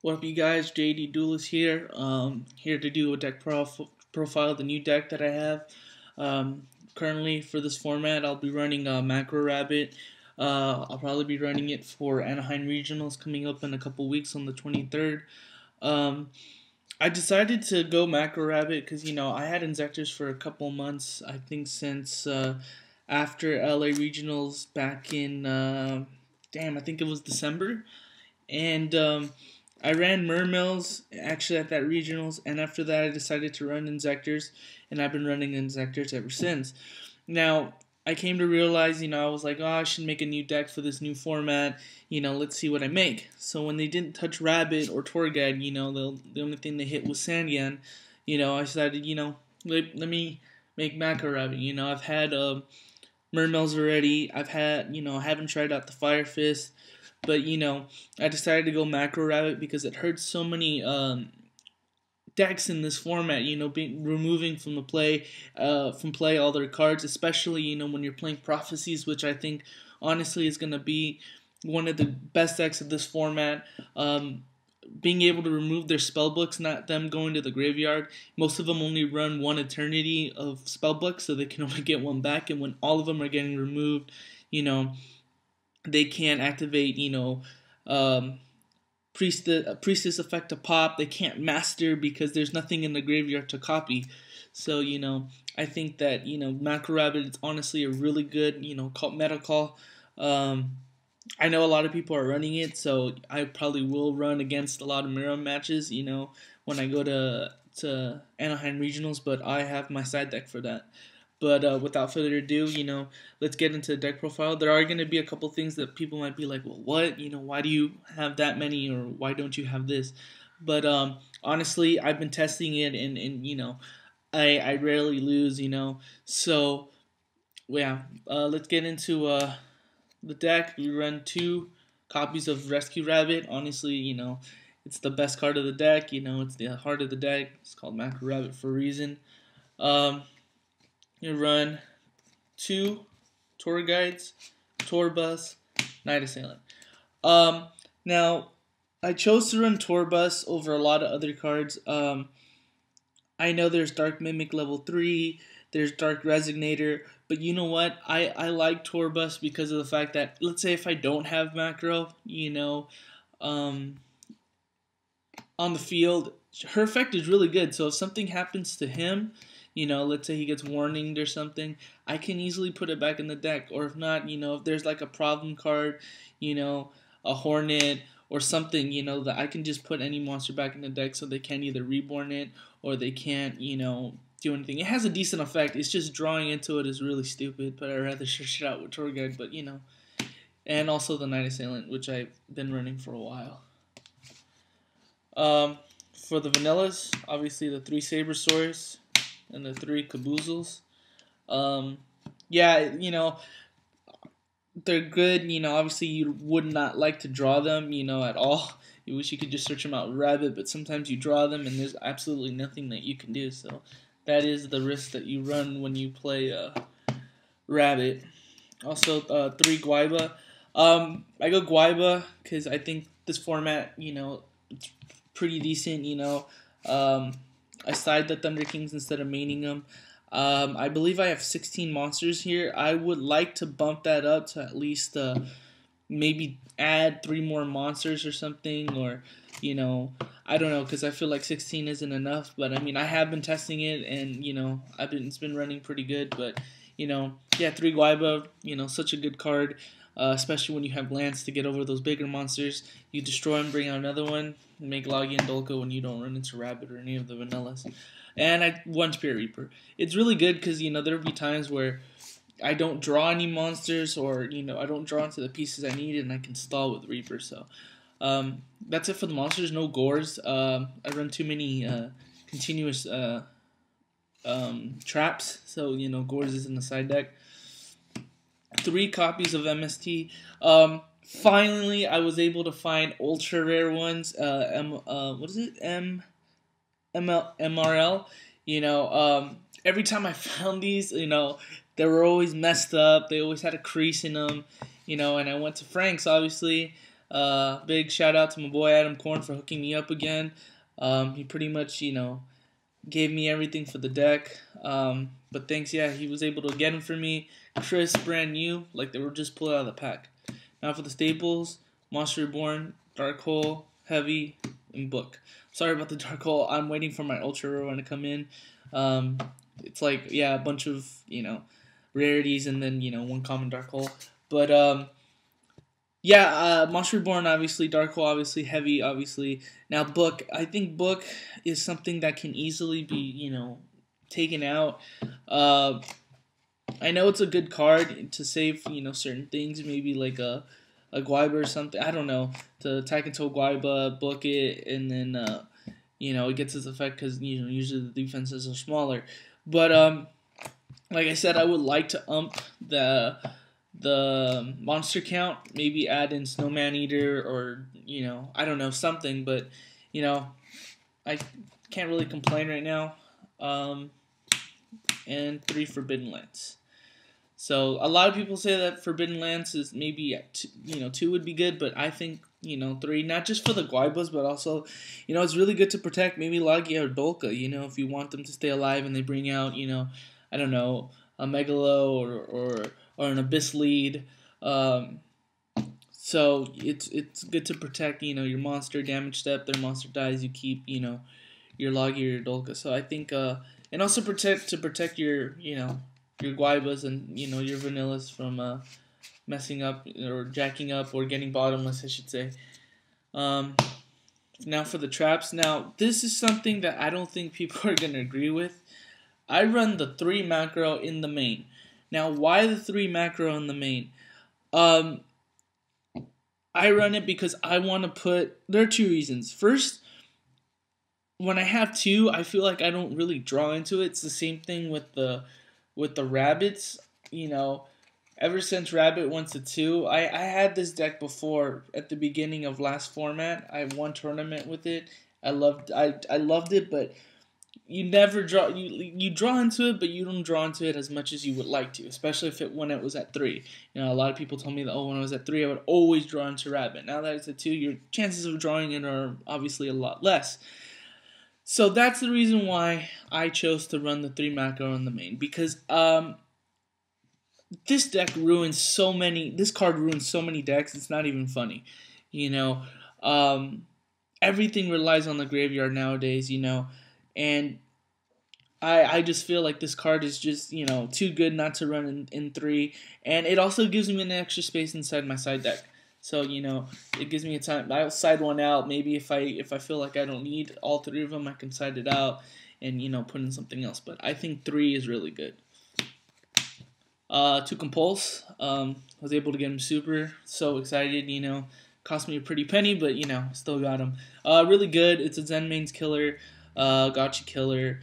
What up, you guys? J.A.D Duelist here. Here to do a profile of the new deck that I have. Currently, for this format, I'll be running Macro Rabbit. I'll probably be running it for Anaheim Regionals coming up in a couple weeks on the 23rd. Um, I decided to go Macro Rabbit because, I had Inzectors for a couple months, I think since after LA Regionals back in, I think it was December. And I ran Mermills actually at that regionals, and after that I decided to run Inzectors, and I've been running Inzectors ever since. Now, I came to realize, I was like, oh, I should make a new deck for this new format, let's see what I make. So when they didn't touch Rabbit or Tour Guide, the only thing they hit was Sanyan, I decided, let me make Macro Rabbit. I've had Mermills already, I haven't tried out the Fire Fist, but I decided to go Macro Rabbit because it hurts so many decks in this format. Removing from play all their cards, especially when you're playing Prophecies, which I think honestly is gonna be one of the best decks of this format. Being able to remove their spellbooks, not them going to the graveyard. Most of them only run one eternity of spellbooks, so they can only get one back. And when all of them are getting removed, they can't activate, um, priestess effect to pop. They can't master because there's nothing in the graveyard to copy. So, I think that, Macro Rabbit is honestly a really good, meta call. I know a lot of people are running it, so I probably will run against a lot of mirror matches, when I go to Anaheim Regionals, but I have my side deck for that. But without further ado, let's get into the deck profile. There are going to be a couple things that people might be like, well, what? Why do you have that many, or why don't you have this? But honestly, I've been testing it, and I rarely lose, So, yeah, let's get into the deck. We run 2 copies of Rescue Rabbit. Honestly, it's the best card of the deck. It's the heart of the deck. It's called Macro Rabbit for a reason. Um, you run 2 tour guides, tour bus, night assailant. Now, I chose to run tour bus over a lot of other cards. I know there's Dark Mimic level 3, there's Dark Resignator, but you know what? I like tour bus because of the fact that, let's say if I don't have macro, um, on the field, her effect is really good. So if something happens to him, let's say he gets warninged or something, I can easily put it back in the deck. Or if not, if there's like a problem card, a Hornet or something, that I can just put any monster back in the deck so they can't either reborn it or they can't, do anything. It has a decent effect. It's just drawing into it is really stupid, but I'd rather search it out with Tour Guide, but and also the Night Assailant, which I've been running for a while. For the vanillas, obviously the 3 Sabersaurs and the 3 Caboozles. Yeah, they're good. Obviously you would not like to draw them, at all. You wish you could just search them out with Rabbit, but sometimes you draw them and there's absolutely nothing that you can do. So that is the risk that you run when you play Rabbit. Also, 3 Guaiba. I go Guaiba because I think this format, it's pretty decent. I side the Thunder Kings instead of maining them. I believe I have 16 monsters here. I would like to bump that up to at least maybe add 3 more monsters or something, or I don't know, because I feel like 16 isn't enough. But I mean, I have been testing it, and it's been running pretty good. But yeah, 3 Guaiba, such a good card. Especially when you have lands to get over those bigger monsters. You destroy them, bring out another one, and make Logi and Dolka when you don't run into Rabbit or any of the vanillas. And 1 Spirit Reaper. It's really good because, there'll be times where I don't draw any monsters, or, I don't draw into the pieces I need, and I can stall with Reaper. So, that's it for the monsters. No Gores. I run too many continuous traps, so, Gores is in the side deck. 3 copies of MST. Finally, I was able to find ultra rare ones. What is it? MRL. Every time I found these, they were always messed up. They always had a crease in them. And I went to Frank's, obviously. Big shout out to my boy Adam Korn for hooking me up again. He pretty much, gave me everything for the deck. But thanks, yeah, he was able to get them for me. Crisp, brand new, like they were just pulled out of the pack. Now for the staples: Monster Reborn, Dark Hole, Heavy, and Book. Sorry about the Dark Hole. I'm waiting for my Ultra Rare one to come in. It's like, yeah, a bunch of, rarities and then, one common Dark Hole. But, yeah, Monster Reborn, obviously. Dark Hole, obviously. Heavy, obviously. Now, Book. I think Book is something that can easily be, taken out. I know it's a good card to save, certain things. Maybe like a Guiba or something. I don't know. To attack into a Guiba, book it, and then, it gets its effect because, usually the defenses are smaller. But, like I said, I would like to the monster count, maybe add in Snowman Eater or, I don't know, something, but, I can't really complain right now. And 3 Forbidden Lance. So a lot of people say that Forbidden Lance is maybe, 2 would be good, but I think, 3, not just for the Guaibas, but also, it's really good to protect maybe Logia or Dolka, if you want them to stay alive and they bring out, I don't know, a Megalo or an Abyss Lead. So it's good to protect, your monster, damage step, their monster dies, you keep, your Logia or your Dolka. So I think, and also protect your, your Guaibas and, your Vanillas from messing up or jacking up or getting bottomless, I should say. Now for the traps. Now, this is something that I don't think people are going to agree with. I run the 3 macro in the main. Now, why the 3 macro in the main? I run it because I want to put... There are 2 reasons. First, when I have 2, I feel like I don't really draw into it. It's the same thing with the rabbits. Ever since Rabbit went to 2, I had this deck before at the beginning of last format. I won tournament with it. I loved it, but you never draw you draw into it, but you don't draw into it as much as you would like to, especially when it was at 3. A lot of people told me that when I was at 3, I would always draw into Rabbit. Now that it's at 2, your chances of drawing it are obviously a lot less. So that's the reason why I chose to run the 3 macro in the main, because this card ruins so many decks, it's not even funny. Everything relies on the graveyard nowadays, and I just feel like this card is just, too good not to run in 3, and it also gives me an extra space inside my side deck. So, it gives me a time. I'll side one out. Maybe if I feel like I don't need all 3 of them, I can side it out and, put in something else. But I think 3 is really good. To Compulse, was able to get him super. So excited, cost me a pretty penny, but, still got him. Really good. It's a Zen Mains killer, gotcha killer.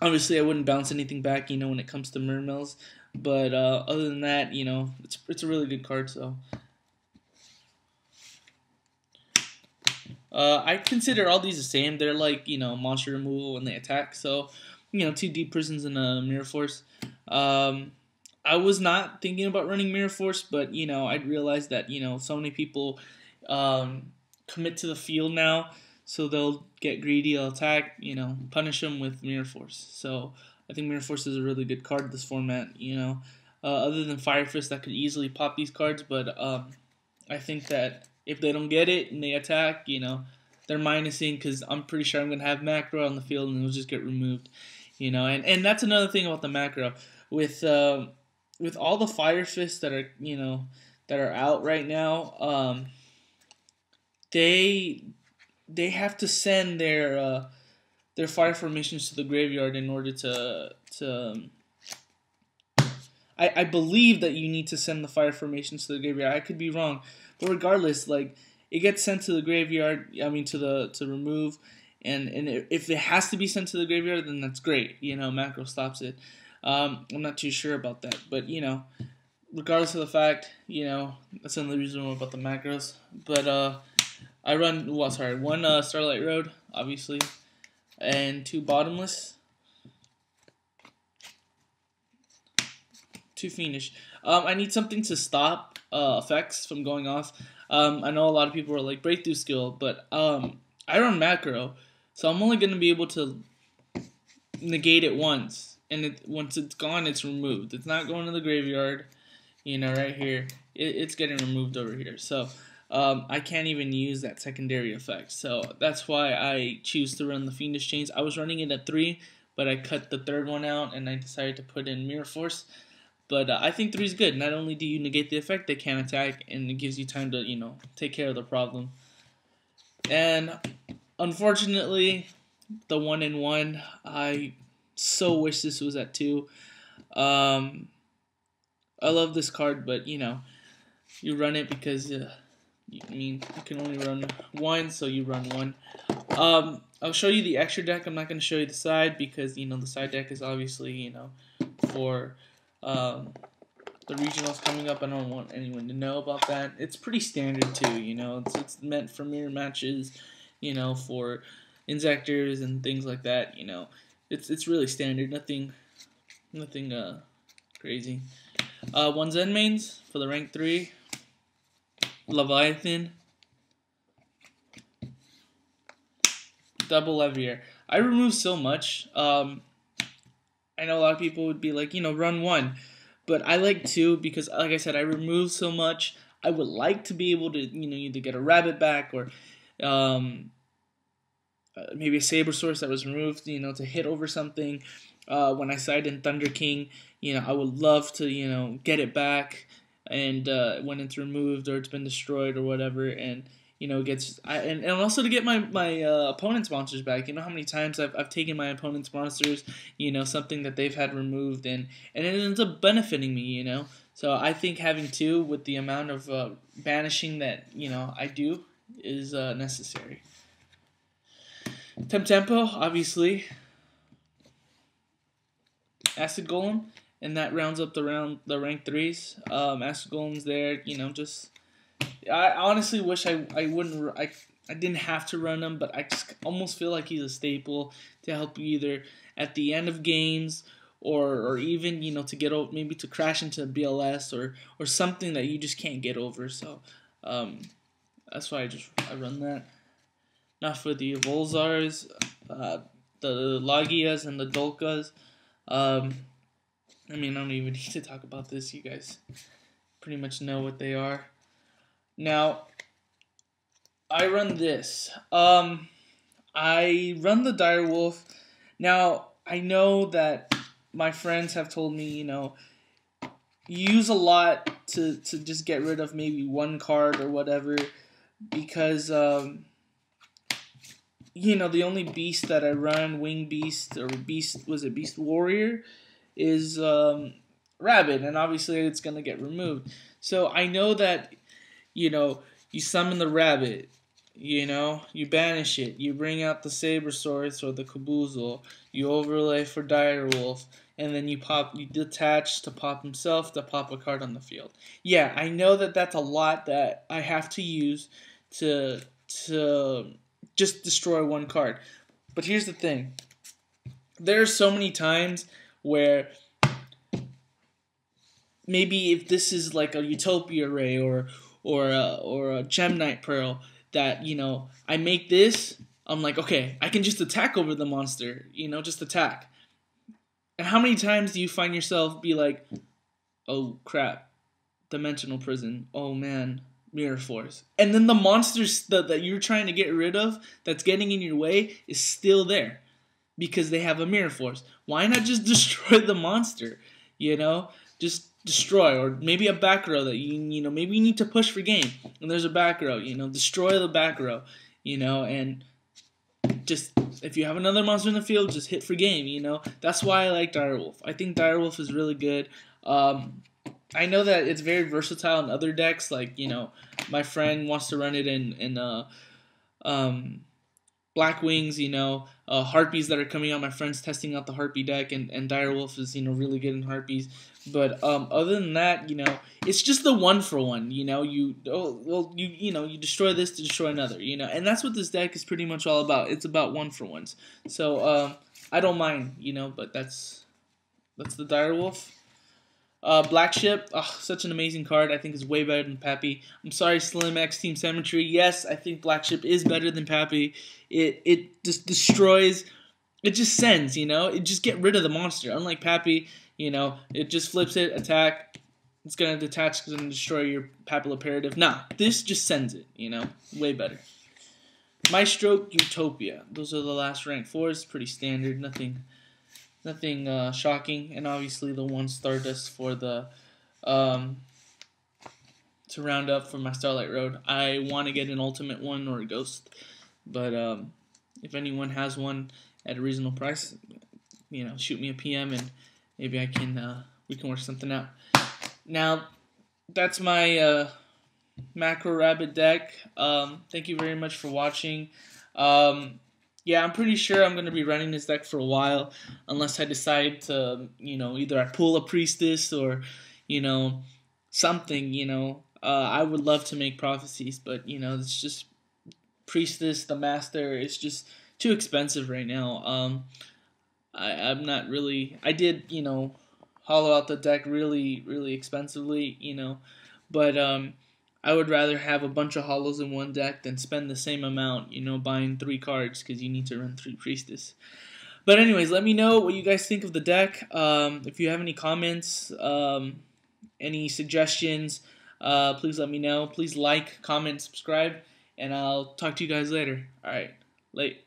Obviously, I wouldn't bounce anything back, when it comes to Mermills. But other than that, it's a really good card. So I consider all these the same. They're like, monster removal when they attack. So 2 Deep Prisons and a Mirror Force. I was not thinking about running Mirror Force, but I realized that so many people commit to the field now, so they'll get greedy, they'll attack, punish them with Mirror Force. So I think Mirror Force is a really good card this format. Other than Fire Fist, that could easily pop these cards, but I think that if they don't get it and they attack, they're minusing, because I'm pretty sure I'm gonna have macro on the field and it'll just get removed. And that's another thing about the macro with all the Fire Fists that are out right now. They have to send their fire formations to the graveyard in order to I believe that you need to send the fire formations to the graveyard. I could be wrong, but regardless, like, it gets sent to the graveyard. I mean, to remove, and if it has to be sent to the graveyard, then that's great. Macro stops it. I'm not too sure about that, but regardless of the fact, that's another reason about the macros. But I run one Starlight Road, obviously, and 2 Bottomless. 2 Fiendish. I need something to stop effects from going off. I know a lot of people are like breakthrough skill, but I run macro, so I'm only gonna be able to negate it once, and once it's gone, it's removed. It's not going to the graveyard. Right here, it's getting removed over here. So I can't even use that secondary effect. So that's why I choose to run the Fiendish Chains. I was running it at 3, but I cut the third one out, and I decided to put in Mirror Force. But I think 3 is good. Not only do you negate the effect, they can't attack, and it gives you time to, take care of the problem. And unfortunately, the 1-in-1, I so wish this was at 2. I love this card, but you run it because you can only run 1, so you run 1. I'll show you the extra deck. I'm not going to show you the side because the side deck is obviously for the regionals coming up. I don't want anyone to know about that. It's pretty standard too. It's meant for mirror matches. For insectors and things like that. It's really standard. Nothing crazy. 1 Zen mains for the rank 3. Leviathan. Double Levier. I remove so much. I know a lot of people would be like, run 1. But I like 2 because, like I said, I remove so much. I would like to be able to, either get a rabbit back or maybe a saber source that was removed, to hit over something. When I side in Thunder King, I would love to, get it back, and when it's removed or it's been destroyed or whatever, and and also to get my opponent's monsters back. How many times I've taken my opponent's monsters, something that they've had removed, and it ends up benefiting me. So I think having 2 with the amount of banishing that I do is necessary. Tempo, obviously. Acid Golem, and that rounds up the rank 3s. Acid Golem's there, I honestly wish I didn't have to run him, but I just almost feel like he's a staple to help you either at the end of games or even to get over, maybe to crash into BLS or something that you just can't get over. So that's why I run that. Now for the Volzars, the Lagias and the Dolkas. I don't even need to talk about this. You guys pretty much know what they are. Now, I run this. I run the Direwolf. Now, I know that my friends have told me, you use a lot to just get rid of maybe 1 card or whatever, because the only beast that I run, Wing Beast or Beast Warrior, is Rabbit, and obviously it's gonna get removed. So I know that you summon the Rabbit, you banish it, you bring out the Sabersaurus or the Caboozle, you overlay for Direwolf, and then you detach to pop himself to pop a card on the field. Yeah, I know that that's a lot that I have to use to just destroy 1 card. But here's the thing. There's so many times where maybe if this is like a Utopia Ray or a Gem Knight Pearl that, I make this, I'm like, okay, I can just attack over the monster, just attack. And how many times do you find yourself be like, oh crap, Dimensional Prison, oh man, Mirror Force. And then the monsters that you're trying to get rid of that's getting in your way is still there because they have a Mirror Force. Why not just destroy the monster? Just destroy, or maybe a back row that maybe you need to push for game and there's a back row, destroy the back row, and just if you have another monster in the field, just hit for game, That's why I like Direwolf. I think Direwolf is really good. I know that it's very versatile in other decks, like, my friend wants to run it in Black Wings, Harpies that are coming out. My friend's testing out the Harpy deck, and Direwolf is, really good in Harpies. But other than that, it's just the 1-for-1. You destroy this to destroy another. And that's what this deck is pretty much all about. It's about 1-for-1s. So I don't mind, but that's the Direwolf. Black Ship, such an amazing card. I think is way better than Pappy. I'm sorry, Slim X Team Cemetery. Yes, I think Black Ship is better than Pappy. It just destroys. It just sends, It just get rid of the monster. Unlike Pappy, it just flips it, attack. It's gonna detach, it's gonna destroy your Papilloperative. Nah, this just sends it, Way better. Maestro, Utopia. Those are the last rank 4s. Pretty standard. Nothing shocking. And obviously the 1 Stardust for the to round up for my Starlight Road. I want to get an Ultimate one or a Ghost, but if anyone has one at a reasonable price, shoot me a PM and maybe I can we can work something out. Now, that's my Macro Rabbit deck. Thank you very much for watching. Yeah, I'm pretty sure I'm going to be running this deck for a while, unless I decide to, either I pull a Priestess or, something, I would love to make Prophecies, but, it's just Priestess, the Master, it's just too expensive right now. I'm not really, I did, hollow out the deck really, really expensively, but, I would rather have a bunch of hollows in one deck than spend the same amount, buying 3 cards because you need to run 3 Priestess. But anyways, let me know what you guys think of the deck. If you have any comments, any suggestions, please let me know. Please like, comment, subscribe, and I'll talk to you guys later. Alright, late.